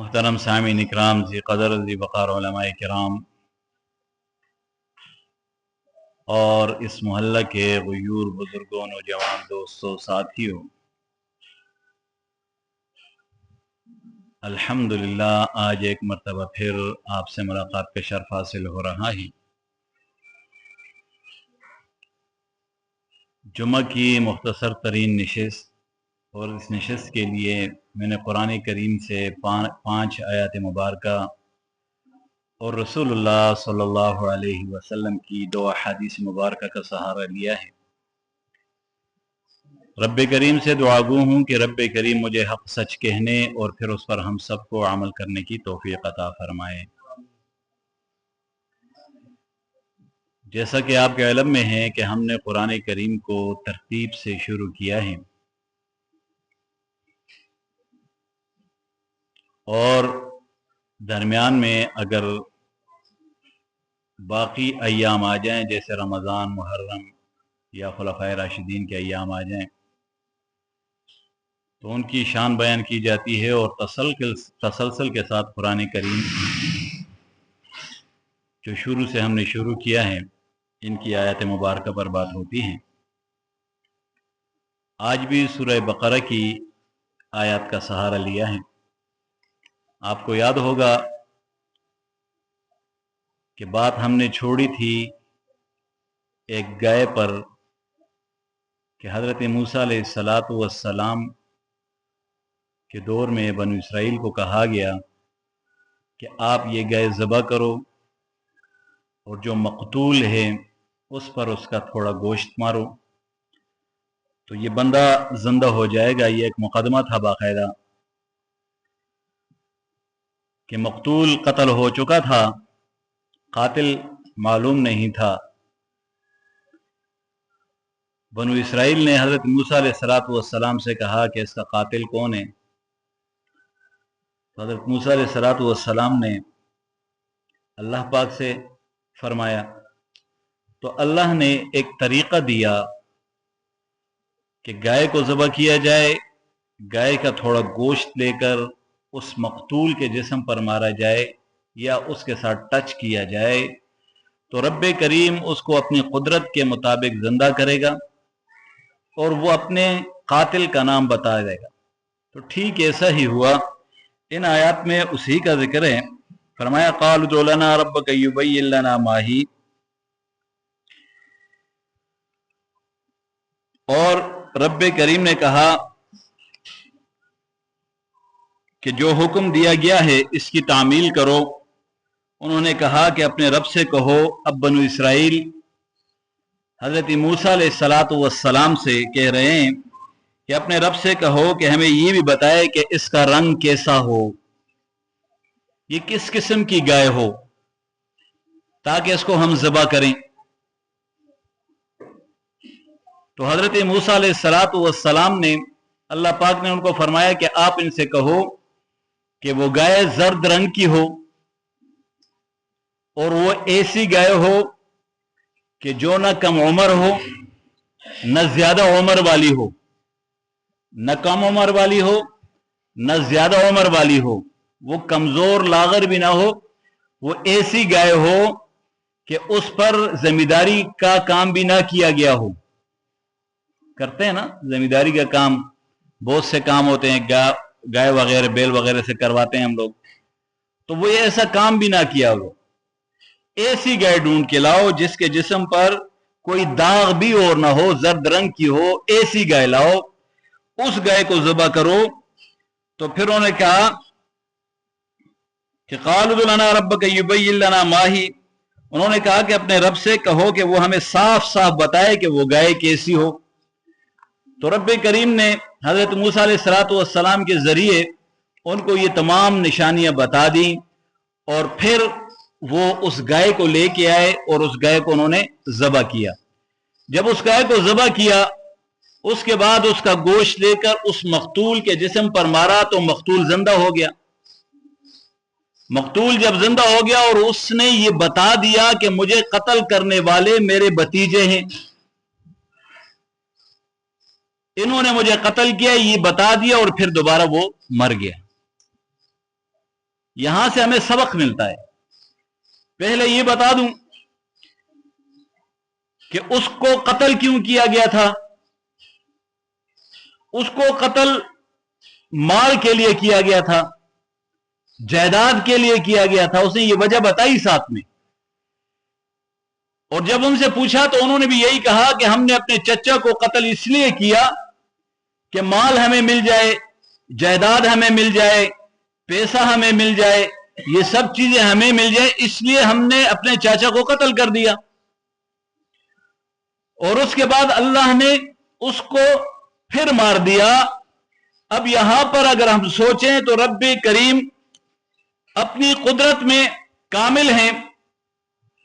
محترم سامعین اکرام، ذی قدر ذی وقار علماء کرام اور اس محلہ کے غیور بزرگوں، نوجوان دوستوں، ساتھیوں، الحمدللہ آج ایک مرتبہ پھر آپ سے ملاقات کا شرف حاصل ہو رہا ہے۔ جمعہ کی مختصر ترین نشست، اور اس نشست کے لیے میں نے قرآن کریم سے 5 آیات مبارکہ اور رسول اللہ صلی اللہ علیہ وسلم کی 2 احادیث مبارکہ کا سہارا لیا ہے۔ رب کریم سے دعا گو ہوں کہ رب کریم مجھے حق سچ کہنے اور پھر اس پر ہم سب کو عمل کرنے کی توفیق عطا فرمائے۔ جیسا کہ آپ کے علم میں ہے کہ ہم نے قرآن کریم کو ترتیب سے شروع کیا ہے، اور درمیان میں اگر باقی ایام آ جائیں جیسے رمضان، محرم یا خلفائے راشدین کے ایام آ جائیں تو ان کی شان بیان کی جاتی ہے، اور تسلسل کے ساتھ قرآن کریم جو شروع سے ہم نے شروع کیا ہے ان کی آیات مبارکہ پر بات ہوتی ہے۔ آج بھی سورہ بقرہ کی آیات کا سہارا لیا ہے۔ آپ کو یاد ہوگا کہ بات ہم نے چھوڑی تھی ایک گائے پر کہ حضرت موسیٰ علیہ السلام کے دور میں بنو اسرائیل کو کہا گیا کہ آپ یہ گائے ذبح کرو اور جو مقتول ہے اس پر اس کا تھوڑا گوشت مارو تو یہ بندہ زندہ ہو جائے گا۔ یہ ایک مقدمہ تھا باقاعدہ کہ مقتول قتل ہو چکا تھا، قاتل معلوم نہیں تھا۔ بنو اسرائیل نے حضرت موسیٰ علیہ السلام سے کہا کہ اس کا قاتل کون ہے؟ تو حضرت موسیٰ علیہ السلام نے اللہ پاک سے فرمایا، تو اللہ نے ایک طریقہ دیا کہ گائے کو ذبح کیا جائے، گائے کا تھوڑا گوشت لے کر اس مقتول کے جسم پر مارا جائے یا اس کے ساتھ ٹچ کیا جائے تو رب کریم اس کو اپنی قدرت کے مطابق زندہ کرے گا اور وہ اپنے قاتل کا نام بتا دے گا۔ تو ٹھیک ایسا ہی ہوا۔ ان آیات میں اسی کا ذکر ہے۔ فرمایا قالوا ادع لنا ربک یبین لنا ما ہی، اور رب کریم نے کہا کہ جو حکم دیا گیا ہے اس کی تعمیل کرو۔ انہوں نے کہا کہ اپنے رب سے کہو۔ اب بنو اسرائیل حضرت موسیٰ علیہ السلام سے کہہ رہے ہیں کہ اپنے رب سے کہو کہ ہمیں یہ بھی بتائے کہ اس کا رنگ کیسا ہو، یہ کس قسم کی گائے ہو، تاکہ اس کو ہم ذبح کریں۔ تو حضرت موسیٰ علیہ السلام نے اللہ پاک نے ان کو فرمایا کہ آپ ان سے کہو کہ وہ گائے زرد رنگ کی ہو اور وہ ایسی گائے ہو کہ جو نہ کم عمر ہو نہ زیادہ عمر والی ہو، نہ کم عمر والی ہو نہ زیادہ عمر والی ہو، وہ کمزور لاغر بھی نہ ہو، وہ ایسی گائے ہو کہ اس پر زمینداری کا کام بھی نہ کیا گیا ہو۔ کرتے ہیں نا زمینداری کا کام، بہت سے کام ہوتے ہیں، گائے وغیرہ بیل وغیرہ سے کرواتے ہیں ہم لوگ، تو وہ ایسا کام بھی نہ کیا ہو۔ ایسی گائے ڈھونڈ کے لاؤ جس کے جسم پر کوئی داغ بھی اور نہ ہو، زرد رنگ کی ہو، ایسی گائے لاؤ، اس گائے کو ذبح کرو۔ تو پھر انہوں نے کہا کہ قالوا ادع لنا ربک یبین لنا ما ہی، انہوں نے کہا کہ اپنے رب سے کہو کہ وہ ہمیں صاف صاف بتائے کہ وہ گائے کیسی ہو۔ تو رب کریم نے حضرت موسیٰ علیہ السلام کے ذریعے ان کو یہ تمام نشانیاں بتا دیں، اور پھر وہ اس گائے کو لے کے آئے اور اس گائے کو انہوں نے ذبح کیا۔ جب اس گائے کو ذبح کیا اس کے بعد اس کا گوشت لے کر اس مقتول کے جسم پر مارا تو مقتول زندہ ہو گیا۔ مقتول جب زندہ ہو گیا اور اس نے یہ بتا دیا کہ مجھے قتل کرنے والے میرے بھتیجے ہیں، انہوں نے مجھے قتل کیا، یہ بتا دیا، اور پھر دوبارہ وہ مر گیا۔ یہاں سے ہمیں سبق ملتا ہے. پہلے یہ بتا دوں کہ اس کو قتل کیوں کیا گیا تھا. اس کو قتل مال کے لیے کیا گیا تھا، جائیداد کے لیے کیا گیا تھا. اس نے یہ وجہ بتائی ساتھ میں. اور جب ان سے پوچھا تو انہوں نے بھی یہی کہا کہ ہم نے اپنے چچا کو قتل اس لیے کیا کہ مال ہمیں مل جائے، جائیداد ہمیں مل جائے، پیسہ ہمیں مل جائے، یہ سب چیزیں ہمیں مل جائے، اس لیے ہم نے اپنے چاچا کو قتل کر دیا. اور اس کے بعد اللہ نے اس کو پھر مار دیا. اب یہاں پر اگر ہم سوچیں تو رب کریم اپنی قدرت میں کامل ہیں.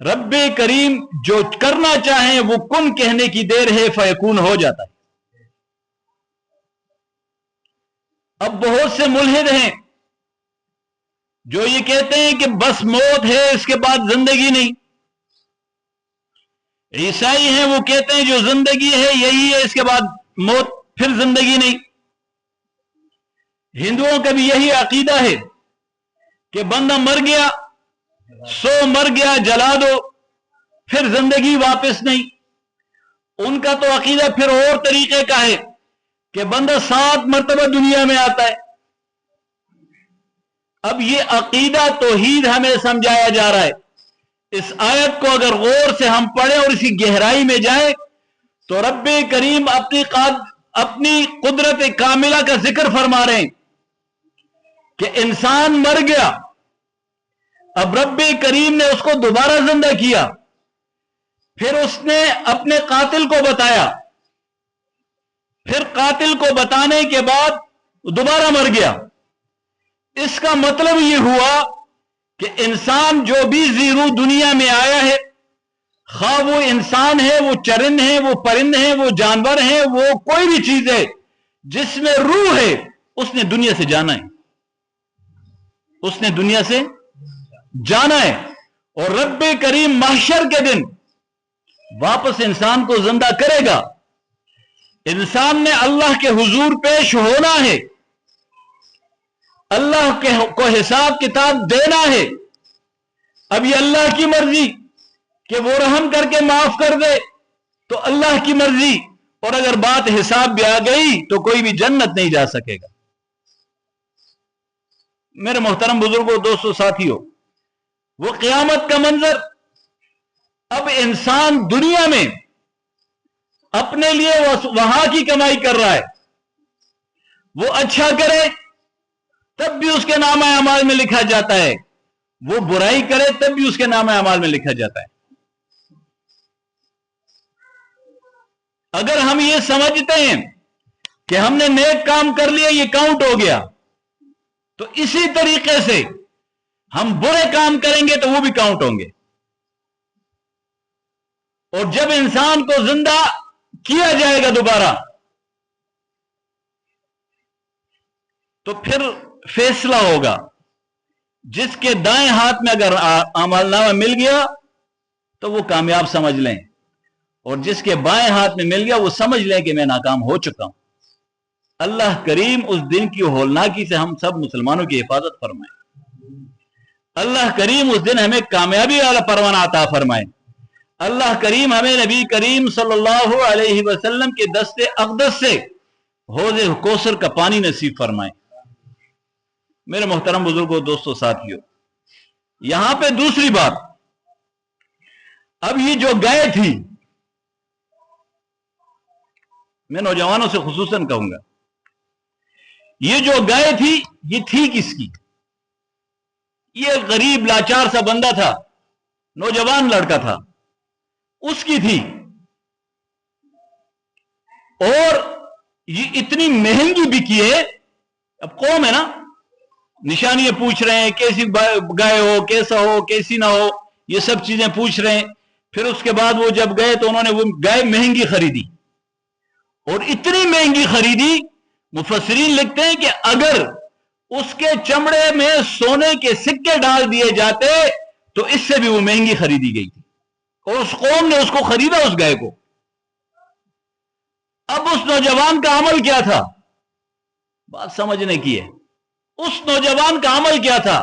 رب کریم جو کرنا چاہیں وہ کن کہنے کی دیر ہے فیکون ہو جاتا ہے. اب بہت سے ملحد ہیں جو یہ کہتے ہیں کہ بس موت ہے، اس کے بعد زندگی نہیں. عیسائی ہیں، وہ کہتے ہیں جو زندگی ہے یہی ہے، اس کے بعد موت، پھر زندگی نہیں. ہندوؤں کا بھی یہی عقیدہ ہے کہ بندہ مر گیا سو مر گیا، جلا دو، پھر زندگی واپس نہیں. ان کا تو عقیدہ پھر اور طریقے کا ہے کہ بندہ 7 مرتبہ دنیا میں آتا ہے. اب یہ عقیدہ توحید ہمیں سمجھایا جا رہا ہے. اس آیت کو اگر غور سے ہم پڑھیں اور اسی گہرائی میں جائیں تو رب کریم اپنی قدرت کاملہ کا ذکر فرما رہے ہیں کہ انسان مر گیا، اب رب کریم نے اس کو دوبارہ زندہ کیا، پھر اس نے اپنے قاتل کو بتایا، پھر قاتل کو بتانے کے بعد دوبارہ مر گیا. اس کا مطلب یہ ہوا کہ انسان جو بھی زیرو دنیا میں آیا ہے، خواہ وہ انسان ہے، وہ چرند ہے، وہ پرند ہے، وہ جانور ہے، وہ کوئی بھی چیز ہے جس میں روح ہے، اس نے دنیا سے جانا ہے. اس نے دنیا سے جانا ہے. اور رب کریم محشر کے دن واپس انسان کو زندہ کرے گا. انسان نے اللہ کے حضور پیش ہونا ہے، اللہ کو حساب کتاب دینا ہے. اب یہ اللہ کی مرضی کہ وہ رحم کر کے معاف کر دے تو اللہ کی مرضی، اور اگر بات حساب بھی آ گئی تو کوئی بھی جنت نہیں جا سکے گا. میرے محترم بزرگوں، دوستوں، ساتھیوں، وہ قیامت کا منظر. اب انسان دنیا میں اپنے لیے وہاں کی کمائی کر رہا ہے، وہ اچھا کرے تب بھی اس کے نامہ اعمال میں لکھا جاتا ہے، وہ برائی کرے تب بھی اس کے نامہ اعمال میں لکھا جاتا ہے. اگر ہم یہ سمجھتے ہیں کہ ہم نے نیک کام کر لیا یہ کاؤنٹ ہو گیا، تو اسی طریقے سے ہم برے کام کریں گے تو وہ بھی کاؤنٹ ہوں گے. اور جب انسان کو زندہ کیا جائے گا دوبارہ تو پھر فیصلہ ہوگا. جس کے دائیں ہاتھ میں اگر اعمال نامہ مل گیا تو وہ کامیاب سمجھ لیں، اور جس کے بائیں ہاتھ میں مل گیا وہ سمجھ لیں کہ میں ناکام ہو چکا ہوں. اللہ کریم اس دن کی ہولناکی سے ہم سب مسلمانوں کی حفاظت فرمائے. اللہ کریم اس دن ہمیں کامیابی والا پروانہ عطا فرمائے. اللہ کریم ہمیں نبی کریم صلی اللہ علیہ وسلم کے دست اقدس سے حوض کوثر کا پانی نصیب فرمائے. میرے محترم بزرگوں، دوستوں، ساتھیوں، یہاں پہ دوسری بات، اب یہ جو گائے تھی، میں نوجوانوں سے خصوصاً کہوں گا، یہ جو گائے تھی یہ تھی کس کی؟ یہ غریب لاچار سا بندہ تھا، نوجوان لڑکا تھا، اس کی تھی. اور یہ اتنی مہنگی بکی ہے. اب قوم ہے نا، نشانیاں پوچھ رہے ہیں، کیسی گائے ہو، کیسا ہو، کیسی نہ ہو، یہ سب چیزیں پوچھ رہے ہیں. پھر اس کے بعد وہ جب گئے تو انہوں نے وہ گائے مہنگی خریدی، اور اتنی مہنگی خریدی، مفسرین لکھتے ہیں کہ اگر اس کے چمڑے میں سونے کے سکے ڈال دیے جاتے تو اس سے بھی وہ مہنگی خریدی گئی تھی. اور اس قوم نے اس کو خریدا، اس گائے کو. اب اس نوجوان کا عمل کیا تھا؟ بات سمجھنے کی ہے. اس نوجوان کا عمل کیا تھا؟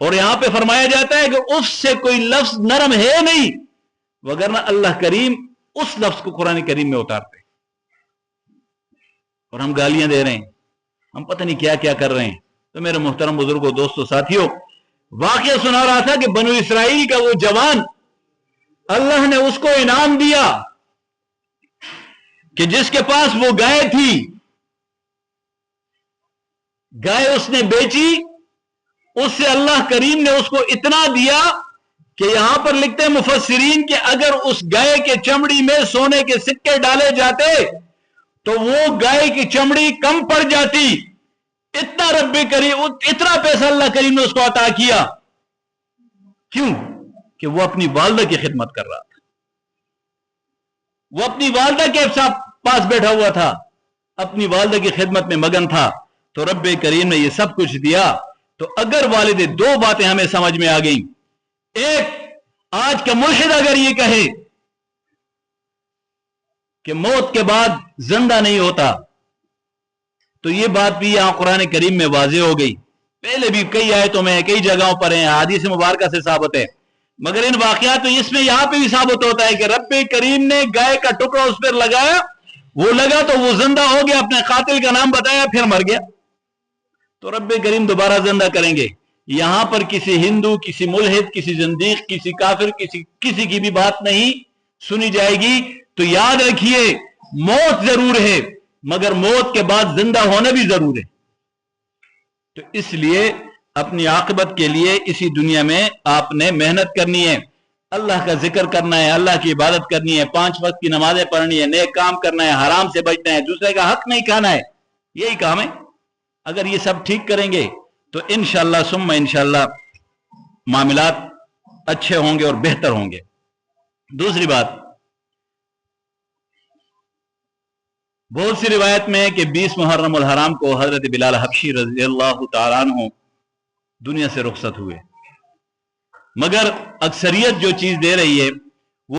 اور یہاں پہ فرمایا جاتا ہے کہ اس سے کوئی لفظ نرم ہے نہیں، وگرنہ اللہ کریم اس لفظ کو قرآن کریم میں اتارتے، اور ہم گالیاں دے رہے ہیں، ہم پتہ نہیں کیا کیا کر رہے ہیں۔ تو میرے محترم بزرگوں، دوستوں، ساتھیوں، واقعہ سنا رہا تھا کہ بنو اسرائیل کا وہ جوان، اللہ نے اس کو انعام دیا کہ جس کے پاس وہ گائے تھی، گائے اس نے بیچی، اس سے اللہ کریم نے اس کو اتنا دیا کہ یہاں پر لکھتے ہیں مفسرین کہ اگر اس گائے کے چمڑی میں سونے کے سکے ڈالے جاتے تو وہ گائے کی چمڑی کم پڑ جاتی، اتنا رب کریم، اتنا پیسہ اللہ کریم نے اس کو عطا کیا۔ کیوں؟ کہ وہ اپنی والدہ کی خدمت کر رہا تھا، وہ اپنی والدہ کے پاس بیٹھا ہوا تھا، اپنی والدہ کی خدمت میں مگن تھا، تو رب کریم نے یہ سب کچھ دیا۔ تو اگر والد، دو باتیں ہمیں سمجھ میں آ گئیں۔ ایک، آج کا ملحد اگر یہ کہے کہ موت کے بعد زندہ نہیں ہوتا، تو یہ بات بھی یہاں قرآن کریم میں واضح ہو گئی، پہلے بھی کئی آیتوں میں، کئی جگہوں پر ہیں، حدیث مبارکہ سے ثابت ہے، مگر ان واقعات میں اس میں یہاں پہ بھی ثابت ہوتا ہے کہ رب کریم نے گائے کا ٹکڑا اس پر لگایا، وہ لگا تو وہ زندہ ہو گیا، اپنے قاتل کا نام بتایا، پھر مر گیا، تو رب کریم دوبارہ زندہ کریں گے۔ یہاں پر کسی ہندو، کسی ملحد، کسی زندیق، کسی کافر، کسی کی بھی بات نہیں سنی جائے گی۔ تو یاد رکھیے، موت ضرور ہے، مگر موت کے بعد زندہ ہونا بھی ضرور ہے۔ تو اس لیے اپنی عاقبت کے لیے اسی دنیا میں آپ نے محنت کرنی ہے، اللہ کا ذکر کرنا ہے، اللہ کی عبادت کرنی ہے، 5 وقت کی نمازیں پڑھنی ہے، نیک کام کرنا ہے، حرام سے بچنا ہے، دوسرے کا حق نہیں کھانا ہے، یہی کام ہے۔ اگر یہ سب ٹھیک کریں گے تو انشاءاللہ ثم انشاءاللہ معاملات اچھے ہوں گے اور بہتر ہوں گے۔ دوسری بات، بہت سی روایت میں ہے کہ 20 محرم الحرام کو حضرت بلال حبشی رضی اللہ تعالیٰ عنہ دنیا سے رخصت ہوئے، مگر اکثریت جو چیز دے رہی ہے